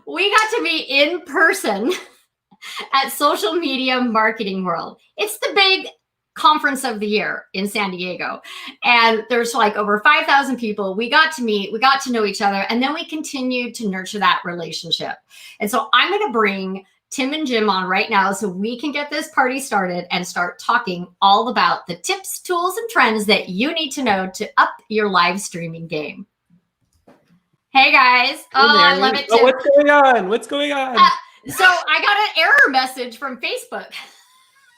We got to meet in person at Social Media Marketing World. It's the big conference of the year in San Diego. And there's like over 5,000 people. We got to meet, we got to know each other, and then we continued to nurture that relationship. And so I'm going to bring Tim and Jim on right now so we can get this party started and start talking all about the tips, tools, and trends that you need to know to up your live streaming game. Hey guys. Oh, I love it too. Oh, what's going on? What's going on? So I got an error message from Facebook.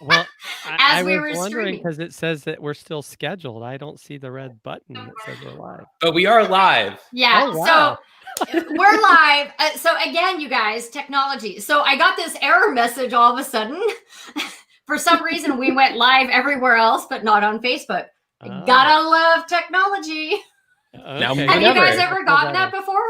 Well, I was wondering because it says that we're still scheduled. I don't see the red button that says we're live. But we are live. Yeah. Oh, wow. So we're live. So again, you guys, technology. So I got this error message all of a sudden. For some reason, we went live everywhere else, but not on Facebook. Oh. Gotta love technology. Okay. Have you guys ever gotten that before?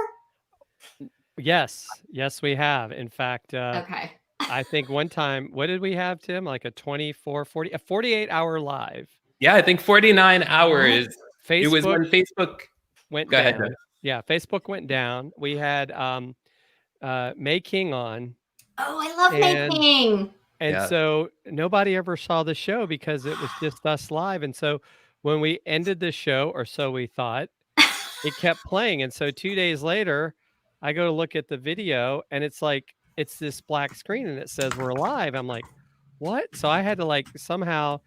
Yes. Yes, we have. In fact, okay. I think one time, what did we have, Tim? Like a 48-hour live. Yeah, I think 49 hours. Facebook, it was when Facebook went down. Ahead. Yeah, Facebook went down. We had May King on. Oh, I love May King. And so nobody ever saw the show because it was just us live. And so when we ended the show, or so we thought, it kept playing. And so 2 days later, I go to look at the video and it's like, it's this black screen and it says we're live. I'm like, what? So I had to like somehow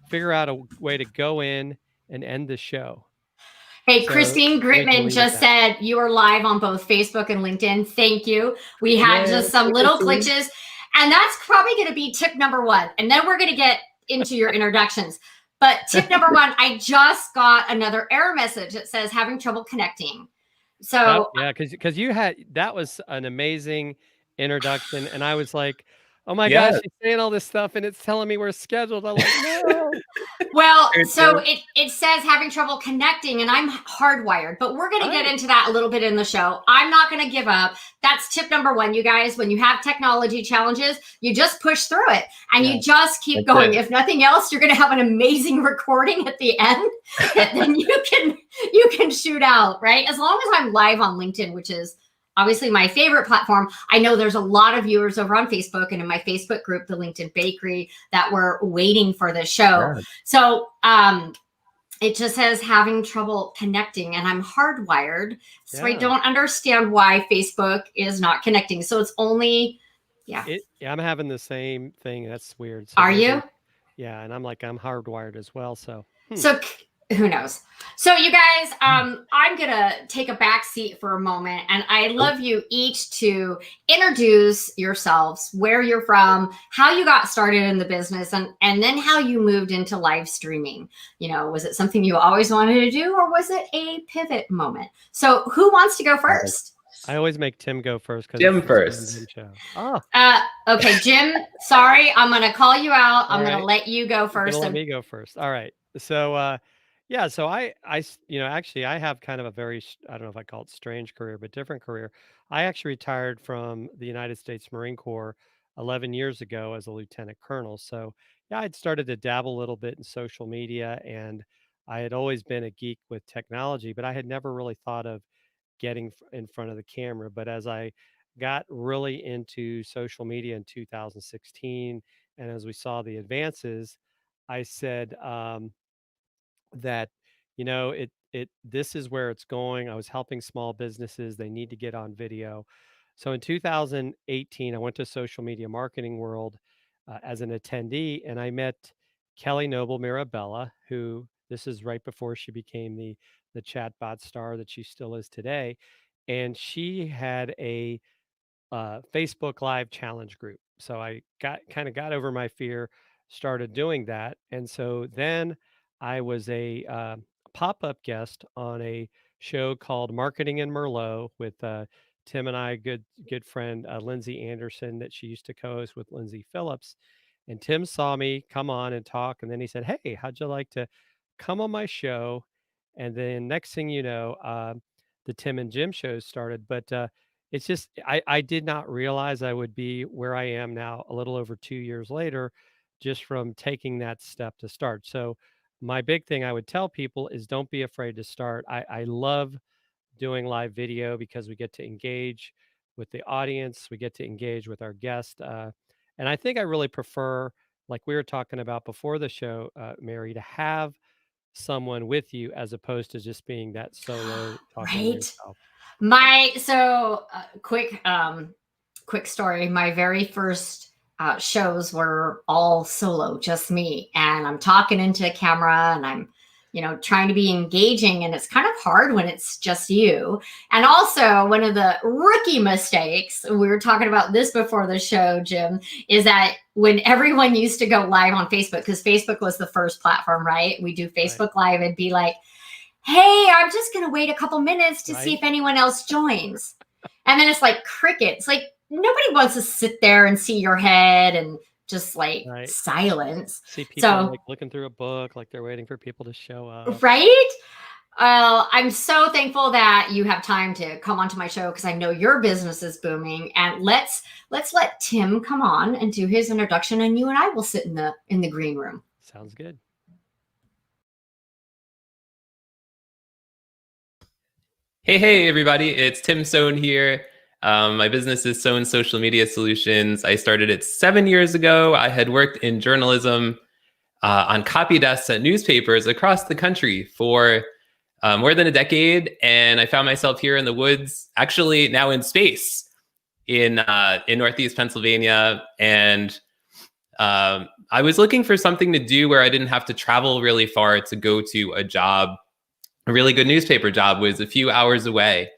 figure out a way to go in and end the show. Hey, so Christine Gritman just said you are live on both Facebook and LinkedIn. Thank you. We had just some little glitches, and that's probably going to be tip number one. And then we're going to get into your introductions. But tip number one, I just got another error message that says having trouble connecting. So yeah, because you had, that was an amazing introduction, and I was like, oh my gosh, she's saying all this stuff and it's telling me we're scheduled. I'm like, no. Well, so it says having trouble connecting, and I'm hardwired, but we're going to get into that a little bit in the show. I'm not going to give up. That's tip number one, you guys. When you have technology challenges, you just push through it and you just keep going. If nothing else, you're going to have an amazing recording at the end that then you can shoot out, right? As long as I'm live on LinkedIn, which is obviously my favorite platform. I know there's a lot of viewers over on Facebook and in my Facebook group, the LinkedIn Bakery, that were waiting for this show. Yeah. So it just says having trouble connecting, and I'm hardwired. So I don't understand why Facebook is not connecting. So it's only, I'm having the same thing. That's weird. So are you? Yeah. And I'm like, I'm hardwired as well. So. So who knows? So you guys, I'm going to take a back seat for a moment, and I'd love you each to introduce yourselves, where you're from, how you got started in the business, and then how you moved into live streaming. You know, was it something you always wanted to do, or was it a pivot moment? So who wants to go first? I always make Tim go first. Jim first. Okay, Jim, sorry. I'm going to call you out. I'm going to let you go first. Let me go first. All right. So, yeah, so I actually I have kind of a very, I don't know if I call it strange career, but different career. I actually retired from the United States Marine Corps 11 years ago as a lieutenant colonel. So yeah, I'd started to dabble a little bit in social media, and I had always been a geek with technology, but I had never really thought of getting in front of the camera. But as I got really into social media in 2016, and as we saw the advances, I said, that this is where it's going. I was helping small businesses. They need to get on video. So in 2018, I went to Social Media Marketing World as an attendee, and I met Kelly Noble Mirabella, who, this is right before she became the chatbot star that she still is today. And she had a Facebook Live challenge group. So I got over my fear, started doing that. And so then I was a pop-up guest on a show called Marketing in Merlot with Tim and I, good friend Lindsay Anderson, that she used to co-host with Lindsay Phillips. And Tim saw me come on and talk, and then he said, "Hey, how'd you like to come on my show?" And then next thing you know, the Tim and Jim shows started. But it's just, I did not realize I would be where I am now, a little over 2 years later, just from taking that step to start. So my big thing I would tell people is don't be afraid to start. I love doing live video because we get to engage with the audience. We get to engage with our guest. And I think I really prefer, like we were talking about before the show, Mary, to have someone with you as opposed to just being that solo talking to Right. yourself. Quick story. My very first shows were all solo, just me. And I'm talking into a camera and I'm, trying to be engaging. And it's kind of hard when it's just you. And also, one of the rookie mistakes, we were talking about this before the show, Jim, is that when everyone used to go live on Facebook, because Facebook was the first platform, right? We do Facebook Live and be like, hey, I'm just going to wait a couple minutes to see if anyone else joins. And then it's like crickets. Like, nobody wants to sit there and see your head and just like silence. See people like looking through a book, like they're waiting for people to show up. Right? I'm so thankful that you have time to come onto my show because I know your business is booming. And let's let Tim come on and do his introduction, and you and I will sit in the green room. Sounds good. Hey, everybody. It's Tim Sohn here. My business is Sohn Social Media Solutions. I started it 7 years ago. I had worked in journalism on copy desks at newspapers across the country for more than a decade. And I found myself here in the woods, actually now in space in Northeast Pennsylvania. And I was looking for something to do where I didn't have to travel really far to go to a job. A really good newspaper job was a few hours away.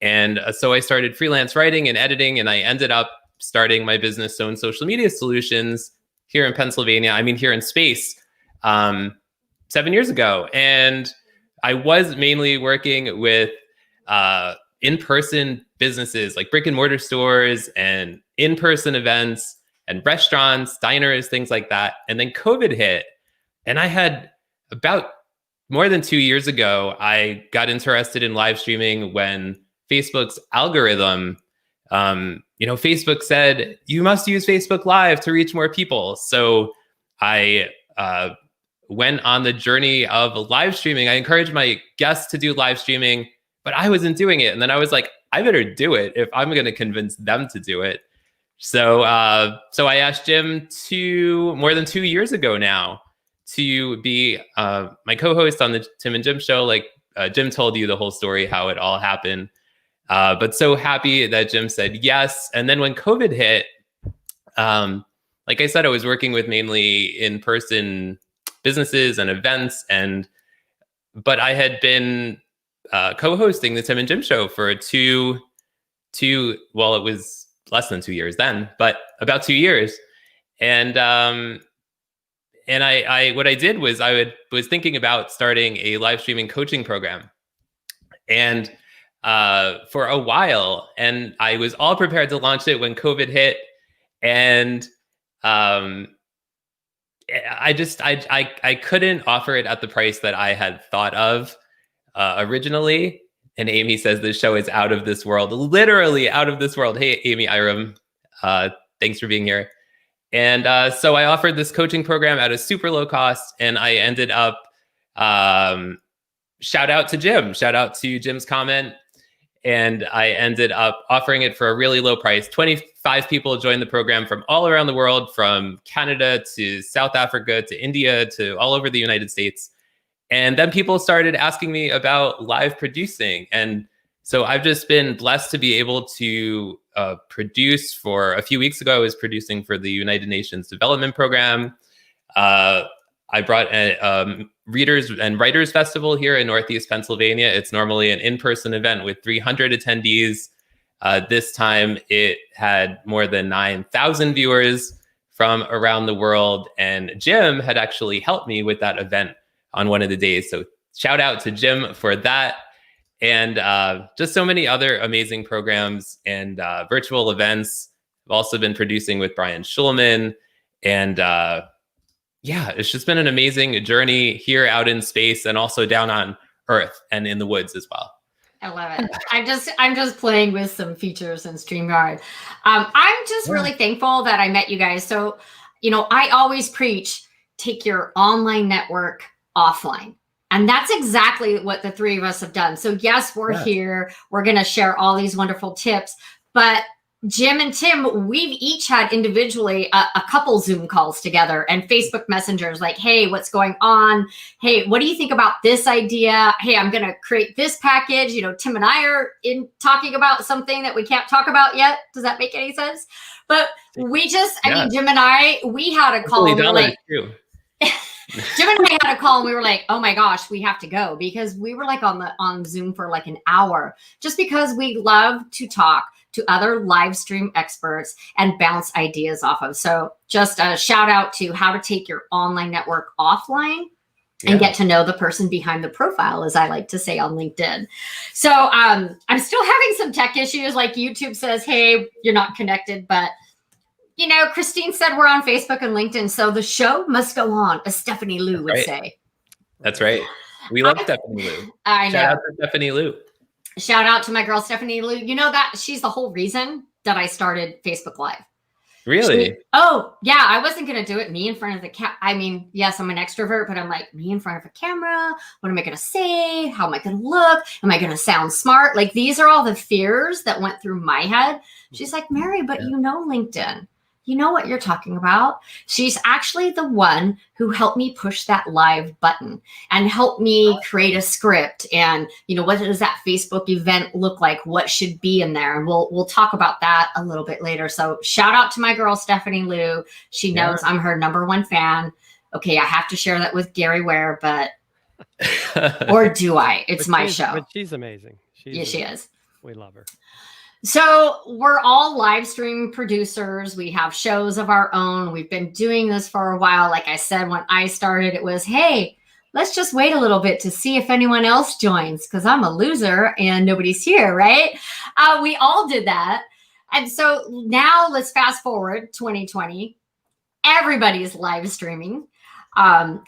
And so I started freelance writing and editing, and I ended up starting my business, Sohn Social Media Solutions, here in Pennsylvania. I mean, here in space, 7 years ago. And I was mainly working with in-person businesses like brick and mortar stores and in-person events and restaurants, diners, things like that. And then COVID hit. And I had about more than 2 years ago, I got interested in live streaming when Facebook's algorithm, Facebook said, you must use Facebook Live to reach more people. So I went on the journey of live streaming. I encouraged my guests to do live streaming, but I wasn't doing it. And then I was like, I better do it if I'm going to convince them to do it. So I asked Jim more than 2 years ago now to be my co-host on the Tim and Jim show. Like Jim told you the whole story, how it all happened. But so happy that Jim said yes. And then when COVID hit, like I said, I was working with mainly in-person businesses and events, but I had been co-hosting the Tim and Jim show for it was less than 2 years then, but about 2 years. And I what I did was was thinking about starting a live streaming coaching program. And for a while, and I was all prepared to launch it when COVID hit, and I couldn't offer it at the price that I had thought of originally. And Amy says this show is out of this world, literally out of this world. Hey, Amy Iram, thanks for being here. And so I offered this coaching program at a super low cost, and I ended up shout out to Jim's comment. And I ended up offering it for a really low price. 25 people joined the program from all around the world, from Canada to South Africa to India to all over the United States. And then people started asking me about live producing. And so I've just been blessed to be able to produce. For a few weeks ago, I was producing for the United Nations Development Program. I brought a Readers and Writers Festival here in Northeast Pennsylvania. It's normally an in-person event with 300 attendees. This time it had more than 9,000 viewers from around the world. And Jim had actually helped me with that event on one of the days. So shout out to Jim for that. And just so many other amazing programs and virtual events. I've also been producing with Brian Schulman. And yeah, it's just been an amazing journey here out in space and also down on Earth and in the woods as well. I love it. I'm just playing with some features in StreamYard. I'm just really thankful that I met you guys. So, I always preach, take your online network offline. And that's exactly what the three of us have done. So yes, we're here. We're going to share all these wonderful tips. but Jim and Tim, we've each had individually a couple Zoom calls together and Facebook messengers like, hey, what's going on? Hey, what do you think about this idea? Hey, I'm going to create this package. You know, Tim and I are in talking about something that we can't talk about yet. Does that make any sense? But we just, I mean, Jim and I, we had a call. And we were like, Jim and I had a call and we were like, oh my gosh, we have to go, because we were like on Zoom for like an hour, just because we love to talk to other live stream experts and bounce ideas off of. So just a shout out to how to take your online network offline and get to know the person behind the profile, as I like to say on LinkedIn. So I'm still having some tech issues, like YouTube says, hey, you're not connected, but you know, Christine said we're on Facebook and LinkedIn, so the show must go on, as Stephanie Lou would say. That's right. We love Stephanie Lou. I know. Shout out to Stephanie Lou. Shout out to my girl, Stephanie Lou. You know that she's the whole reason that I started Facebook Live. Really? Oh, yeah. I wasn't going to do it me in front of the I mean, yes, I'm an extrovert, but I'm like, me in front of a camera. What am I going to say? How am I going to look? Am I going to sound smart? Like, these are all the fears that went through my head. She's like, Mary, but you know LinkedIn. You know what you're talking about. She's actually the one who helped me push that live button and helped me create a script. And, you know, what does that Facebook event look like? What should be in there? And we'll talk about that a little bit later. So shout out to my girl, Stephanie Lou. She knows I'm her #1 fan. Okay, I have to share that with Gary Ware, but, or do I? It's my show. But she's amazing. She is. We love her. So we're all live stream producers. We have shows of our own. We've been doing this for a while. Like I said, when I started, it was, hey, let's just wait a little bit to see if anyone else joins, because I'm a loser and nobody's here, right? We all did that. And so now let's fast forward 2020. Everybody's live streaming.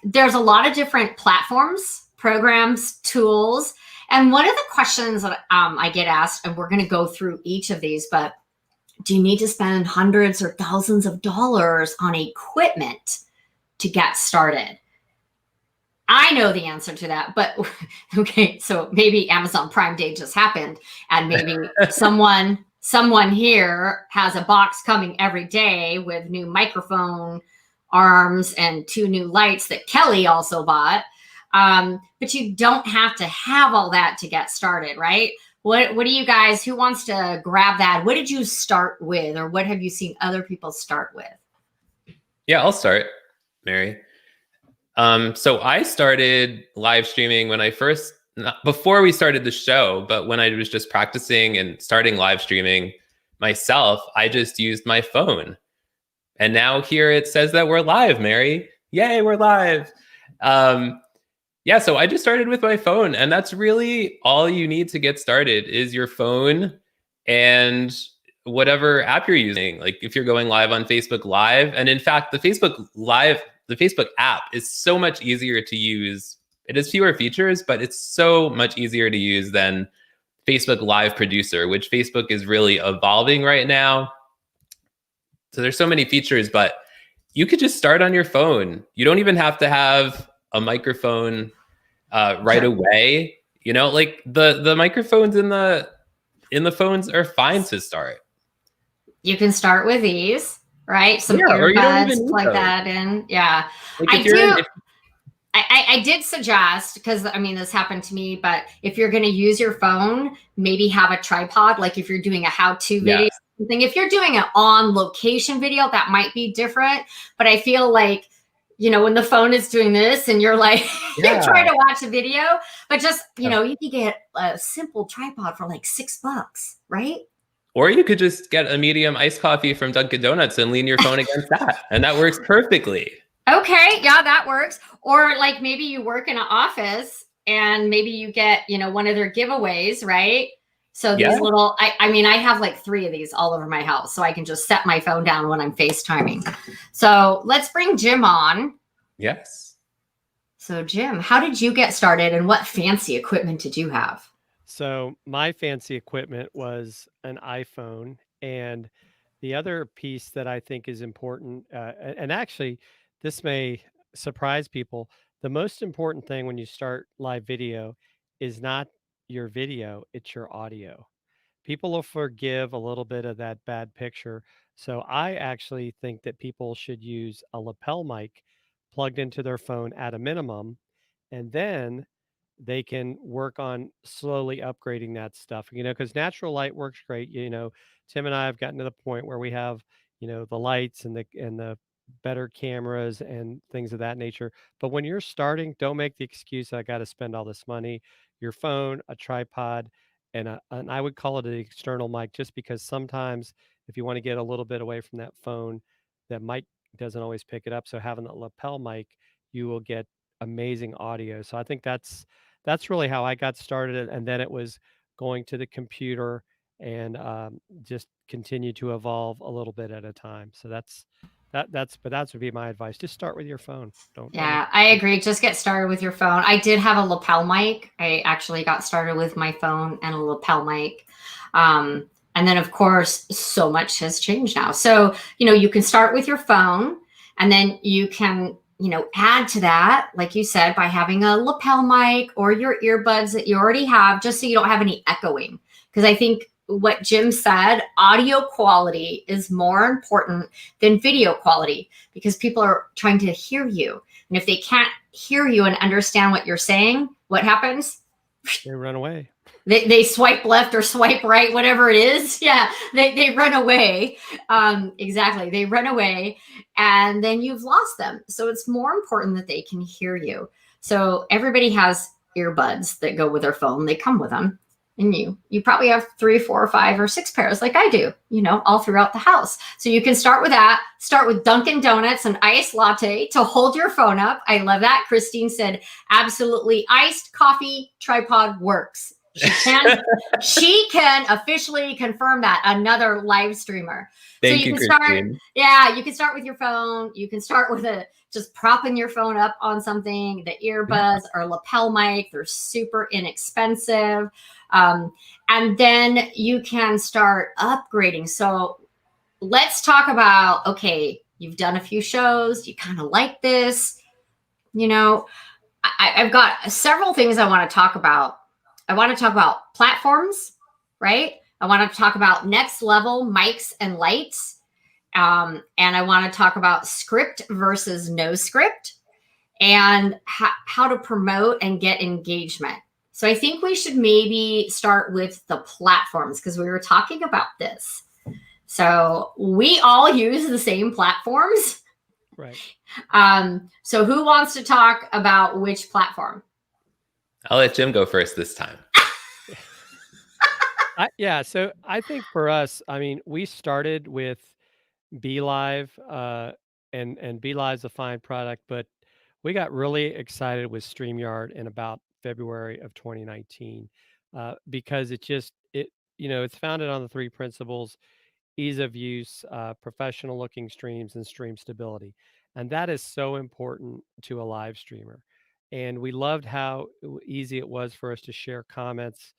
There's a lot of different platforms, programs, tools. And one of the questions that I get asked, and we're going to go through each of these, but do you need to spend hundreds or thousands of dollars on equipment to get started? I know the answer to that, but okay, so maybe Amazon Prime Day just happened, and maybe someone here has a box coming every day with new microphone arms and 2 new lights that Kelly also bought. But you don't have to have all that to get started, right? What do you guys, who wants to grab that? What did you start with, or what have you seen other people start with? Yeah, I'll start, Mary. So I started live streaming when I first, before we started the show, but when I was just practicing and starting live streaming myself, I just used my phone. And now here it says that we're live, Mary. Yay, we're live. Yeah, so I just started with my phone, and that's really all you need to get started is your phone and whatever app you're using. Like if you're going live on Facebook Live, and in fact, the Facebook app is so much easier to use. It has fewer features, but it's so much easier to use than Facebook Live Producer, which Facebook is really evolving right now. So there's so many features, but you could just start on your phone. You don't even have to have a microphone right away. You know, like the microphones in the phones are fine to start. You can start with these, right? Some earbuds, plug that in. Yeah, like I did suggest, because I mean, this happened to me, but if you're going to use your phone, maybe have a tripod. Like if you're doing a how-to video, something. If you're doing an on-location video, that might be different. But I feel like, you know, when the phone is doing this and you're like, you're trying to watch a video, but just, you know, you can get a simple tripod for like $6, right? Or you could just get a medium iced coffee from Dunkin' Donuts and lean your phone against that. And that works perfectly. Okay. Yeah, that works. Or like maybe you work in an office and maybe you get, you know, one of their giveaways, right? So these little, I mean, I have like 3 of these all over my house, so I can just set my phone down when I'm FaceTiming. So let's bring Jim on. Yes. So Jim, how did you get started and what fancy equipment did you have? So my fancy equipment was an iPhone. And the other piece that I think is important, and actually this may surprise people, the most important thing when you start live video is not your video, it's your audio. people will forgive a little bit of that bad picture. So I actually think that people should use a lapel mic plugged into their phone at a minimum, and then they can work on slowly upgrading that stuff. Because natural light works great. Tim and I have gotten to the point where we have, the lights and the better cameras and things of that nature. But when you're starting, don't make the excuse, I got to spend all this money. Your phone, a tripod, and I would call it an external mic, just because sometimes if you want to get a little bit away from that phone, that mic doesn't always pick it up. So having the lapel mic, you will get amazing audio. So I think that's really how I got started, and then it was going to the computer and just continue to evolve a little bit at a time. So that would be my advice. Just start with your phone. Don't make Yeah, I agree. Just get started with your phone. I did have a lapel mic. I actually got started with my phone and a lapel mic. And then, of course, so much has changed now. So, you can start with your phone, and then you can, add to that, like you said, by having a lapel mic or your earbuds that you already have, just so you don't have any echoing. Because I think what Jim said, audio quality is more important than video quality, because people are trying to hear you. And if they can't hear you and understand what you're saying, what happens? They run away. They swipe left or swipe right, whatever it is. Yeah, they run away. Exactly. They run away, and then you've lost them. So it's more important that they can hear you. So everybody has earbuds that go with their phone. They come with them. And you probably have 3, 4, 5, or 6 pairs, like I do, all throughout the house. So you can start with that. Start with Dunkin' Donuts and iced latte to hold your phone up. I love that. Christine said, absolutely, iced coffee tripod works. She can officially confirm that. Another live streamer. Thank you, Christine. You can start with your phone. You can start with just propping your phone up on something. The earbuds or lapel mic, they're super inexpensive. And then you can start upgrading. So let's talk about, okay, you've done a few shows, you kind of like this, I've got several things I want to talk about. I want to talk about platforms, right? I want to talk about next level mics and lights. And I want to talk about script versus no script, and how to promote and get engagement. So I think we should maybe start with the platforms, because we were talking about this. So we all use the same platforms. Right. So who wants to talk about which platform? I'll let Jim go first this time. So I think for us, we started with BeLive, and BeLive's a fine product, but we got really excited with StreamYard in about February of 2019, because it's founded on the 3 principles: ease of use, professional looking streams, and stream stability. And that is so important to a live streamer. And we loved how easy it was for us to share comments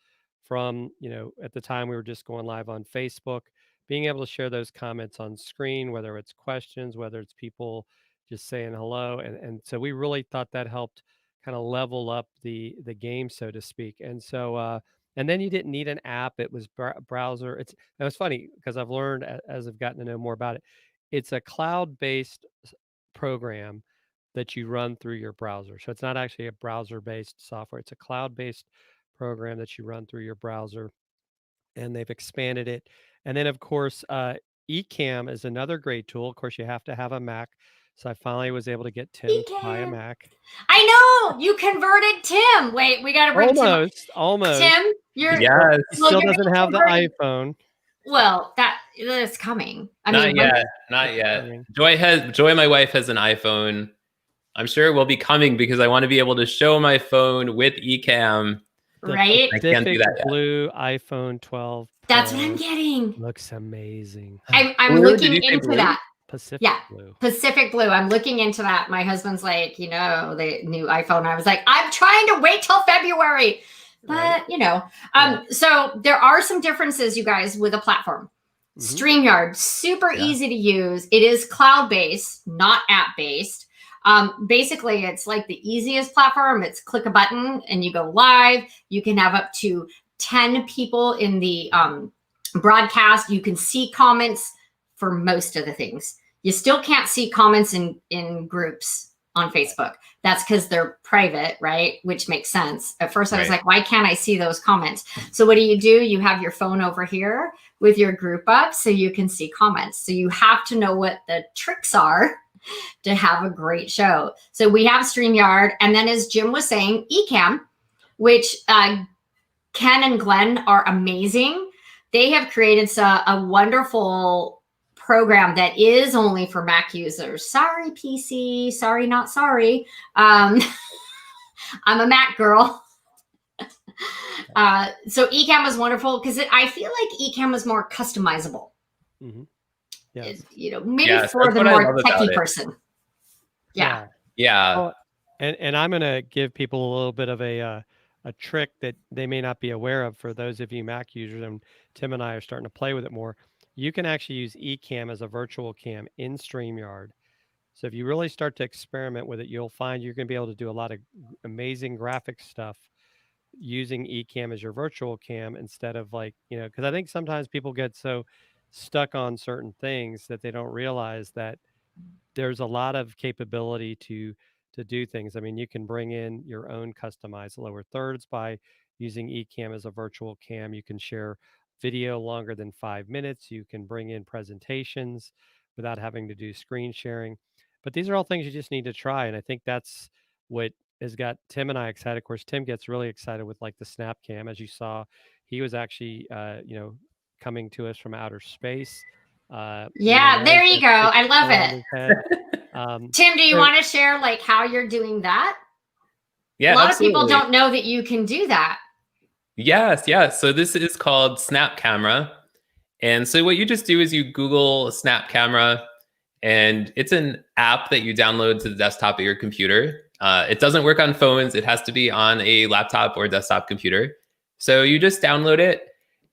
from, at the time we were just going live on Facebook, being able to share those comments on screen, whether it's questions, whether it's people just saying hello. And so we really thought that helped kind of level up the game, so to speak. And so, and then you didn't need an app. It was browser. It was funny because I've learned as I've gotten to know more about it. It's a cloud-based program that you run through your browser. So it's not actually a browser-based software. It's a cloud-based program that you run through your browser, and they've expanded it. And then, of course, Ecamm is another great tool. Of course, you have to have a Mac. So I finally was able to get Tim to buy a Mac. I know, you converted Tim. Wait, we got to bring almost. Tim, he still doesn't have the iPhone. Well, that's coming. Not yet. Joy, my wife, has an iPhone. I'm sure it will be coming, because I want to be able to show my phone with Ecamm. Right? I can't do that yet. Blue iPhone 12 Pro. That's what I'm getting. Looks amazing. I'm looking into that. Pacific Blue. I'm looking into that. My husband's like, the new iPhone. I was like, I'm trying to wait till February. But, so there are some differences, you guys, with a platform. Mm-hmm. StreamYard, super easy to use. It is cloud-based, not app-based. Basically, it's like the easiest platform. It's click a button and you go live. You can have up to 10 people in the broadcast. You can see comments for most of the things. You still can't see comments in groups on Facebook. That's because they're private, right? Which makes sense. At first I was like, why can't I see those comments? So what do? You have your phone over here with your group up so you can see comments. So you have to know what the tricks are to have a great show. So we have StreamYard. And then as Jim was saying, Ecamm, which Ken and Glenn are amazing. They have created a wonderful program that is only for Mac users. Sorry, PC. Sorry, not sorry. I'm a Mac girl. So Ecamm is wonderful because I feel like Ecamm is more customizable. Mm-hmm. Yes. Maybe for the more techie person. Yeah. Oh, and I'm going to give people a little bit of a trick that they may not be aware of for those of you Mac users, and Tim and I are starting to play with it more. You can actually use Ecamm as a virtual cam in StreamYard. So if you really start to experiment with it, you'll find you're going to be able to do a lot of amazing graphic stuff using Ecamm as your virtual cam instead of because I think sometimes people get so stuck on certain things that they don't realize that there's a lot of capability to do things. I mean, you can bring in your own customized lower thirds by using Ecamm as a virtual cam. You can share video longer than 5 minutes. You can bring in presentations without having to do screen sharing. But these are all things you just need to try. And I think that's what has got Tim and I excited. Of course, Tim gets really excited with the Snapcam. As you saw, he was actually, coming to us from outer space. Yeah, there you go. I love it. Tim, do you want to share how you're doing that? Yeah, a lot of people don't know that you can do that. Yes. So this is called Snap Camera. And so what you just do is you Google Snap Camera, and it's an app that you download to the desktop of your computer. It doesn't work on phones. It has to be on a laptop or desktop computer. So you just download it.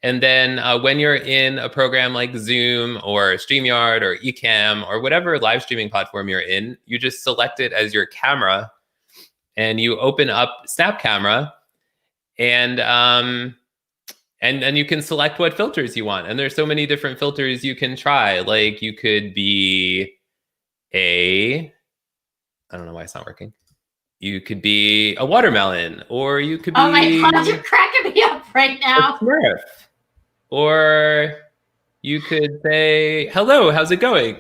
And then when you're in a program like Zoom or StreamYard or Ecamm or whatever live streaming platform you're in, you just select it as your camera and you open up Snap Camera, and you can select what filters you want. And there's so many different filters you can try. Like you could be I don't know why it's not working. You could be a watermelon, or you could be... Oh my God, you're cracking me up right now. A Smurf. Or you could say, hello, how's it going?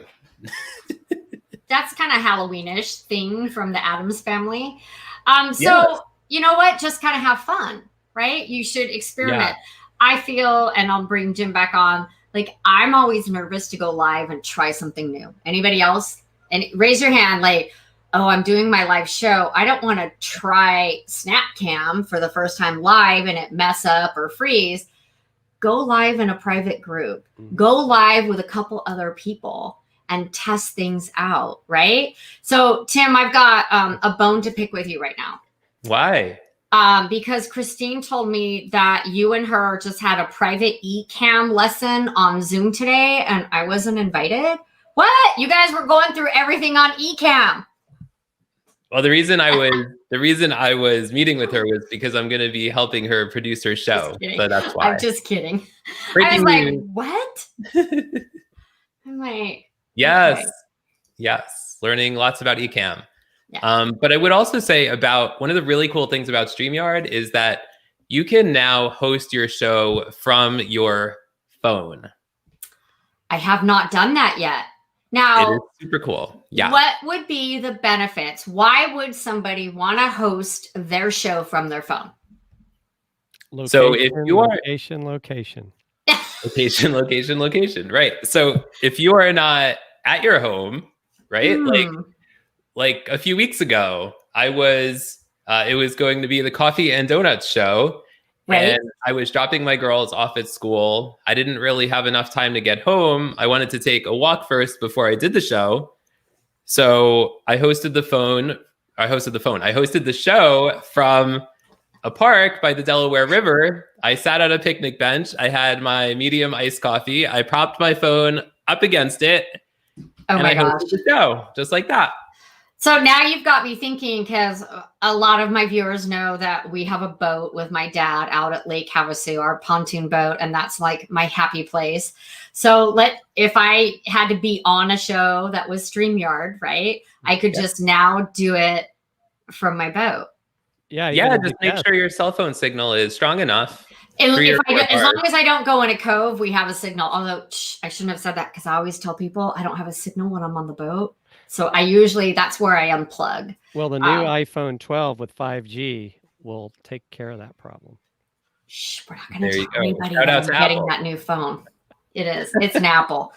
That's kind of Halloweenish thing from the Addams Family. So you know what? Just kind of have fun, right? You should experiment. Yeah. I feel, and I'll bring Jim back on, I'm always nervous to go live and try something new. Anybody else? And raise your hand oh, I'm doing my live show. I don't want to try Snapcam for the first time live and it mess up or freeze. Go live in a private group. Go live with a couple other people and test things out, right? So, Tim, I've got a bone to pick with you right now. Why? Because Christine told me that you and her just had a private Ecamm lesson on Zoom today, and I wasn't invited. What? You guys were going through everything on Ecamm. Well, the reason I was meeting with her was because I'm going to be helping her produce her show. So that's why. I'm just kidding. Breaking I was news. What? I'm like, yes, okay. Yes. Learning lots about Ecamm. Yeah. But I would also say about one of the really cool things about StreamYard is that you can now host your show from your phone. I have not done that yet. Now, it is super cool. Yeah. What would be the benefits? Why would somebody want to host their show from their phone? Location, so if you are location. Location. Right. So if you are not at your home, right? Like a few weeks ago, it was going to be the Coffee and Donuts show. Right. And I was dropping my girls off at school. I didn't really have enough time to get home. I wanted to take a walk first before I did the show. So I hosted the show from a park by the Delaware River. I sat on a picnic bench. I had my medium iced coffee. I propped my phone up against it. Oh my gosh. Hosted the show just like that. So now you've got me thinking, because a lot of my viewers know that we have a boat with my dad out at Lake Havasu, our pontoon boat, and that's like my happy place. So if I had to be on a show that was StreamYard, right? I could just now do it from my boat. Yeah, just make sure your cell phone signal is strong enough. As long as I don't go in a cove, we have a signal. Although I shouldn't have said that, because I always tell people I don't have a signal when I'm on the boat. So that's where I unplug. Well, the new iPhone 12 with 5G will take care of that problem. Shh, we're not going to tell anybody that I'm getting that new phone. It's an Apple.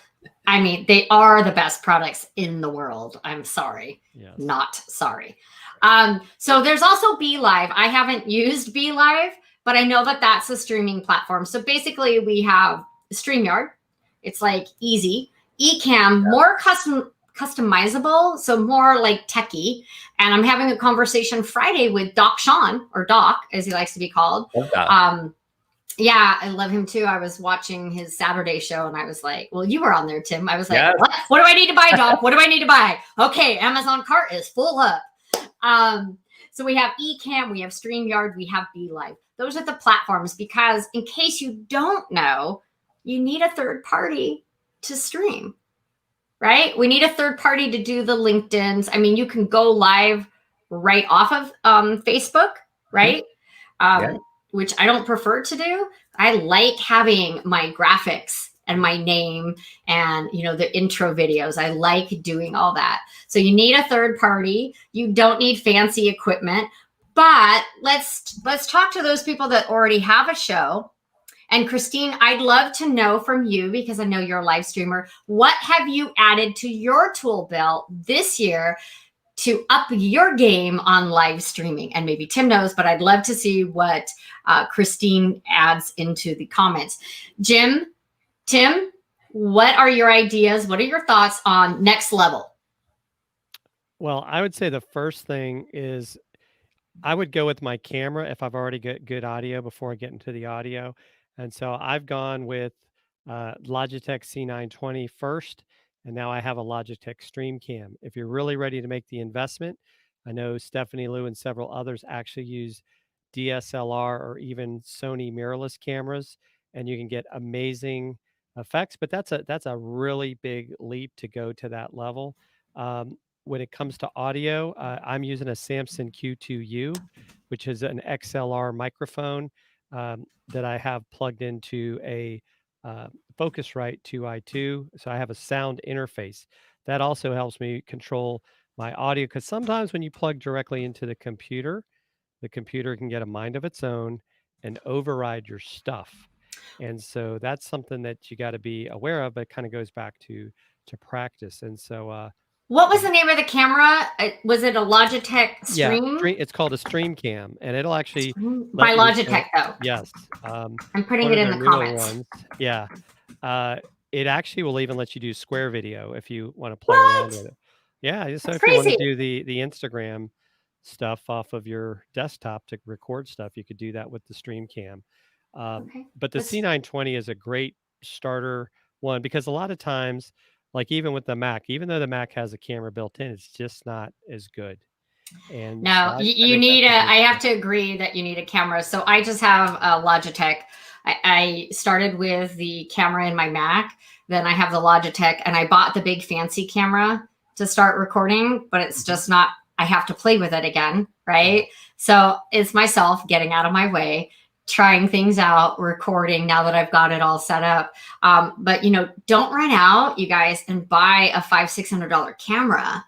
I mean, they are the best products in the world. I'm sorry. Yes. Not sorry. So there's also BeLive. I haven't used BeLive, but I know that that's a streaming platform. So basically we have StreamYard. It's like easy. Ecamm, more customizable, so more like techie. And I'm having a conversation Friday with Sean, or Doc, as he likes to be called. Yeah, I love him too. I was watching his Saturday show and I was like, well, you were on there, Tim. I was like, what do I need to buy, Doc? What do I need to buy? Okay, Amazon cart is full up. So we have Ecamm, we have StreamYard, we have BeLive. Those are the platforms, because in case you don't know, you need a third party to stream, right? We need a third party to do the LinkedIns. I mean, you can go live right off of Facebook, right? Which I don't prefer to do. I like having my graphics and my name and, the intro videos. I like doing all that. So you need a third party. You don't need fancy equipment, but let's talk to those people that already have a show. And Christine, I'd love to know from you, because I know you're a live streamer, what have you added to your tool belt this year to up your game on live streaming? And maybe Tim knows, but I'd love to see what Christine adds into the comments. Tim, what are your ideas? What are your thoughts on next level? Well, I would say the first thing is I would go with my camera if I've already got good audio before I get into the audio. And so I've gone with Logitech C920 first, and now I have a Logitech StreamCam. If you're really ready to make the investment, I know Stephanie Liu and several others actually use DSLR or even Sony mirrorless cameras, and you can get amazing effects. But that's a really big leap to go to that level. When it comes to audio, I'm using a Samson Q2U, which is an XLR microphone that I have plugged into a Focusrite 2i2. So I have a sound interface. That also helps me control my audio, because sometimes when you plug directly into the computer can get a mind of its own and override your stuff. And so that's something that you got to be aware of, but it kind of goes back to practice. And so what was the name of the camera? Was it a Logitech Stream? Yeah, it's called a StreamCam, and it'll actually by Logitech though. Yes. I'm putting it in the comments. Ones. Yeah. It actually will even let you do square video if you want to play around with it. Yeah, so if you want to do the Instagram stuff off of your desktop to record stuff, you could do that with the StreamCam. But the C920 is a great starter one, because a lot of times, like even with the Mac, even though the Mac has a camera built in, it's just not as good. And no, you need I have to agree that you need a camera. So I just have a Logitech. I started with the camera in my Mac, then I have the Logitech, and I bought the big fancy camera to start recording, but it's just not, I have to play with it again, right? So it's myself getting out of my way, trying things out, recording now that I've got it all set up. But don't run out, you guys, and buy a $500-600 camera.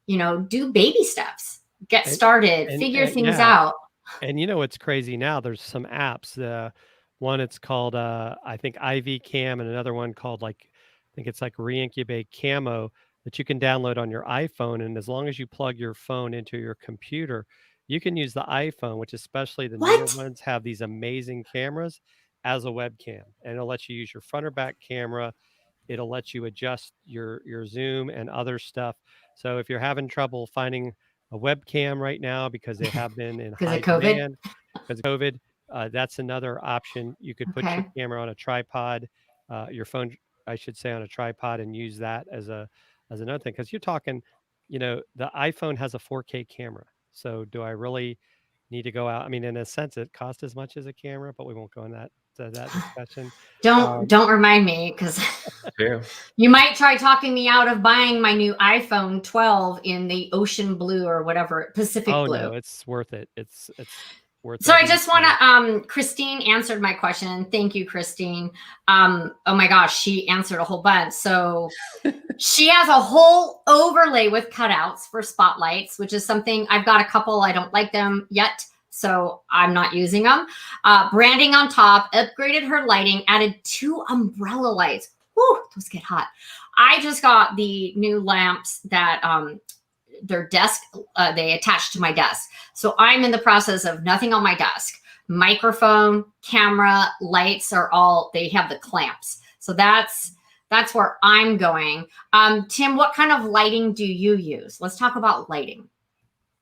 Do baby steps, get started, figure things out. And what's crazy now, there's some apps. One, it's called I think IV Cam, and another one called I think it's like Reincubate Camo, that you can download on your iPhone. And as long as you plug your phone into your computer, you can use the iPhone, which especially the newer ones have these amazing cameras, as a webcam. And it'll let you use your front or back camera. It'll let you adjust your zoom and other stuff. So if you're having trouble finding a webcam right now, because they have been in high demand because of COVID, that's another option. You could put your camera on a tripod, your phone, I should say, on a tripod, and use that as another thing. Because you're talking, you know, the iPhone has a 4K camera. So do I really need to go out? I mean, in a sense, it costs as much as a camera, but we won't go in that discussion. Don't remind me, because you might try talking me out of buying my new iPhone 12 in the ocean blue or whatever, Pacific blue. No, it's worth it. It's worth it. So I just want to, Christine answered my question. Thank you, Christine. Oh my gosh, she answered a whole bunch. So she has a whole overlay with cutouts for spotlights, which is something I've got a couple. I don't like them yet, so I'm not using them. Branding on top, upgraded her lighting, added 2 umbrella lights. Woo, those get hot. I just got the new lamps that their desk, they attach to my desk. So I'm in the process of nothing on my desk. Microphone, camera, lights are all, they have the clamps. So that's where I'm going. Tim, what kind of lighting do you use? Let's talk about lighting.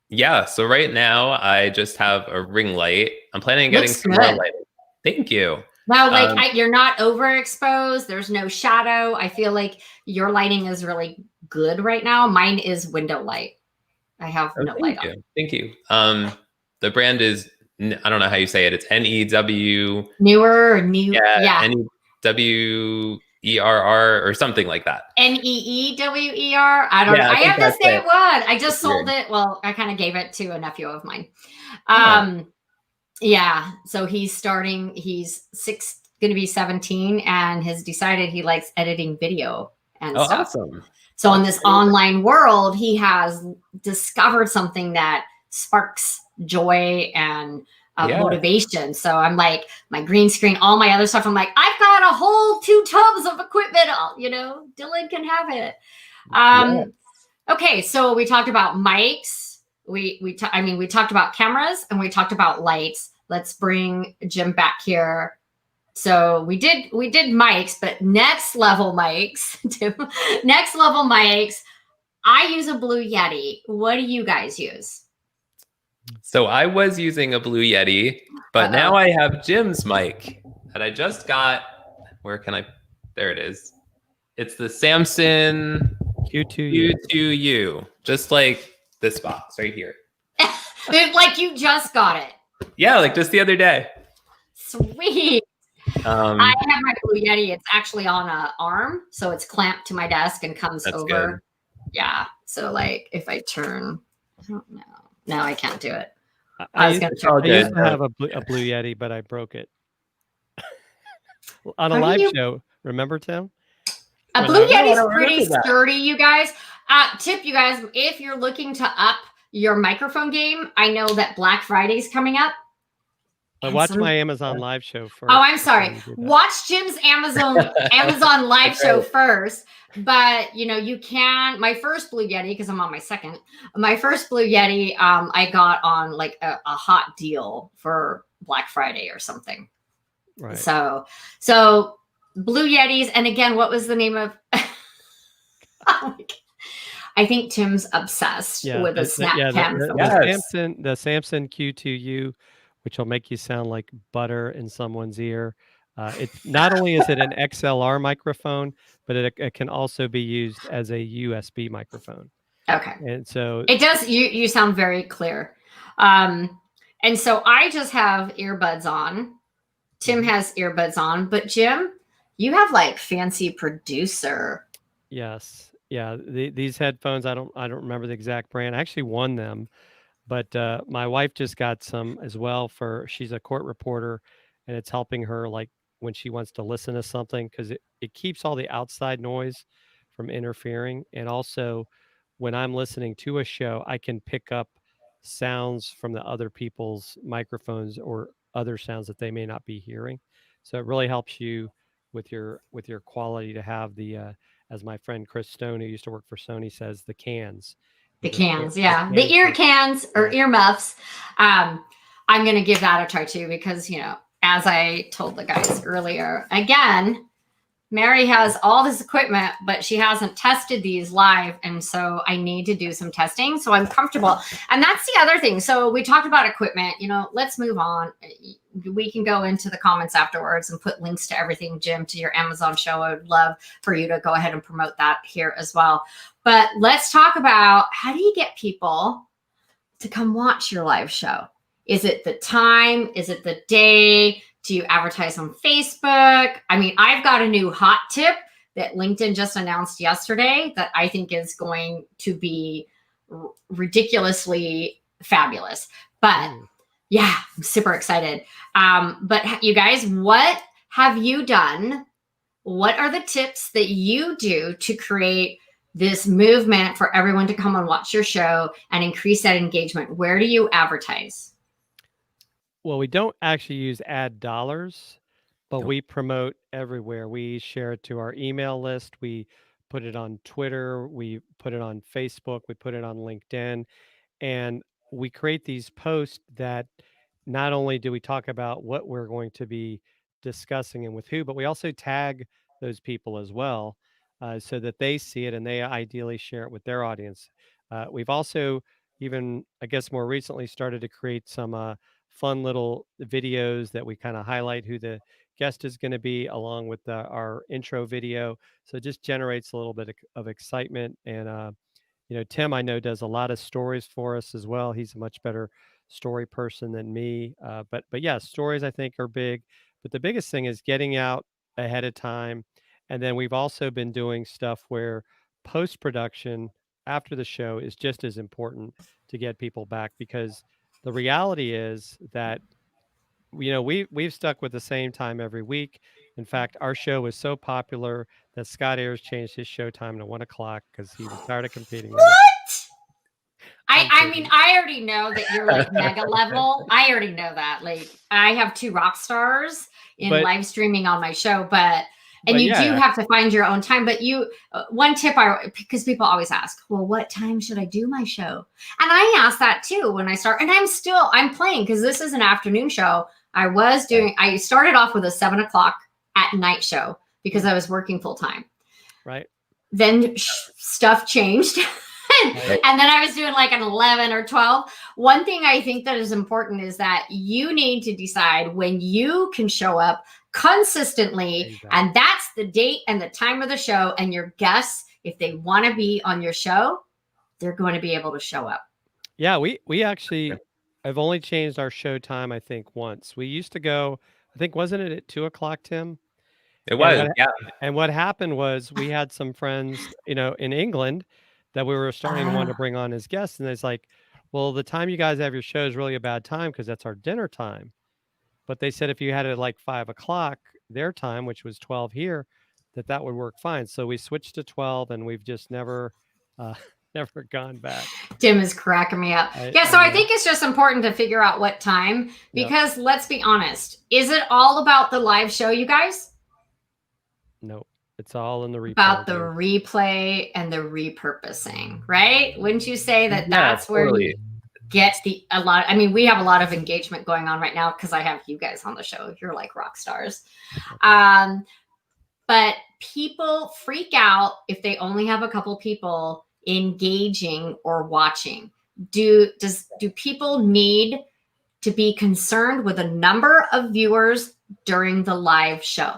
Yeah, so right now I just have a ring light. I'm planning on getting some more lighting. Thank you. No, like you're not overexposed. There's no shadow. I feel like your lighting is really good right now. Mine is window light. I have no light on. Thank you. The brand is, I don't know how you say it. It's NEW. Newer or new? Yeah. NEWERR or something like that. NEEWER? I don't know. I have the same one. I just sold it. Well, I kind of gave it to a nephew of mine. Yeah. So he's starting, he's going to be 17 and has decided he likes editing video and stuff. Awesome. So in this online world, he has discovered something that sparks joy and motivation. So I'm like, my green screen, all my other stuff, I'm like, I've got a whole 2 tubs of equipment. You know, Dylan can have it. Okay, so we talked about mics. We talked about cameras and we talked about lights. Let's bring Jim back here. So we did mics, but next level mics, next level mics. I use a Blue Yeti. What do you guys use? So I was using a Blue Yeti, but now I have Jim's mic that I just got. Where can I? There it is. It's the Samson Q2U, just like this box right here. Like you just got it. Yeah, like just the other day. Sweet. I have my Blue Yeti. It's actually on an arm, so it's clamped to my desk and comes over. Good. Yeah. So like if I turn, I don't know. No, I can't do it. I used to have a Blue Yeti, but I broke it on a live show. Remember, Tim? A Blue Yeti is pretty sturdy, you guys. Tip, you guys, if you're looking to up your microphone game, I know that Black Friday is coming up. Watch my Amazon live show first. Oh, I'm sorry. Watch Jim's Amazon live show first. But, you know, you can, my first Blue Yeti, because I'm on my second, my first Blue Yeti, I got on like a hot deal for Black Friday or something. Right. So Blue Yetis. And again, what was the name of, I think Tim's obsessed with a Snapcam. The Samson Q2U, which will make you sound like butter in someone's ear. It's not only is it an XLR microphone, but it can also be used as a USB microphone. Okay. And so it does. You sound very clear. And so I just have earbuds on. Tim has earbuds on, but Jim, you have like fancy producer. Yes. Yeah. These headphones, I don't remember the exact brand. I actually won them. But my wife just got some as well she's a court reporter, and it's helping her like when she wants to listen to something, because it keeps all the outside noise from interfering. And also when I'm listening to a show, I can pick up sounds from the other people's microphones or other sounds that they may not be hearing. So it really helps you with your quality to have the, as my friend Chris Stone, who used to work for Sony, says, the cans. The cans, yeah. The ear cans or ear muffs. I'm going to give that a try too, because, you know, as I told the guys earlier, again, Mary has all this equipment, but she hasn't tested these live. And so I need to do some testing so I'm comfortable. And that's the other thing. So we talked about equipment, let's move on. We can go into the comments afterwards and put links to everything, Jim, to your Amazon show. I would love for you to go ahead and promote that here as well. But let's talk about, how do you get people to come watch your live show? Is it the time? Is it the day? Do you advertise on Facebook? I mean, I've got a new hot tip that LinkedIn just announced yesterday that I think is going to be ridiculously fabulous. But yeah, I'm super excited. But you guys, what have you done? What are the tips that you do to create this movement for everyone to come and watch your show and increase that engagement? Where do you advertise? Well, we don't actually use ad dollars, but we promote everywhere. We share it to our email list. We put it on Twitter. We put it on Facebook. We put it on LinkedIn. And we create these posts that not only do we talk about what we're going to be discussing and with who, but we also tag those people as well, so that they see it and they ideally share it with their audience. We've also even, I guess, more recently started to create some fun little videos that we kind of highlight who the guest is going to be, along with our intro video. So it just generates a little bit of excitement. And Tim, I know, does a lot of stories for us as well. He's a much better story person than me. But yeah, stories I think are big. But the biggest thing is getting out ahead of time. And then we've also been doing stuff where post-production after the show is just as important to get people back, because the reality is that we've stuck with the same time every week. In fact, our show was so popular that Scott Ayers changed his show time to 1 o'clock because he was tired of competing with What? I mean, I already know that you're like mega level. I already know that. Like, I have 2 rock stars in live streaming on my show, and you do have to find your own time. But one tip, because people always ask, well, what time should I do my show? And I ask that too when I start. And I'm playing, because this is an afternoon show. I started off with a 7 o'clock at night show because I was working full time. Right. Then stuff changed. And then I was doing like an 11 or 12. One thing I think that is important is that you need to decide when you can show up consistently. Exactly. And that's the date and the time of the show. And your guests, if they want to be on your show, they're going to be able to show up. Yeah, we actually, I've only changed our show time, I think, once. We used to go, I think, wasn't it at 2 o'clock, Tim? It was, yeah. And what happened was we had some friends, in England that we were starting to want to bring on as guests. And it's like, well, the time you guys have your show is really a bad time because that's our dinner time. But they said if you had it at like 5 o'clock their time, which was 12 here, that would work fine. So we switched to 12, and we've just never gone back. Tim is cracking me up. I think it's just important to figure out what time, because let's be honest, is it all about the live show, you guys? Nope. It's all in the replay. About the replay and the repurposing, right? Wouldn't you say that that's where you get a lot? I mean, we have a lot of engagement going on right now because I have you guys on the show. You're like rock stars. Okay. But people freak out if they only have a couple people engaging or watching. Do people need to be concerned with a number of viewers during the live show?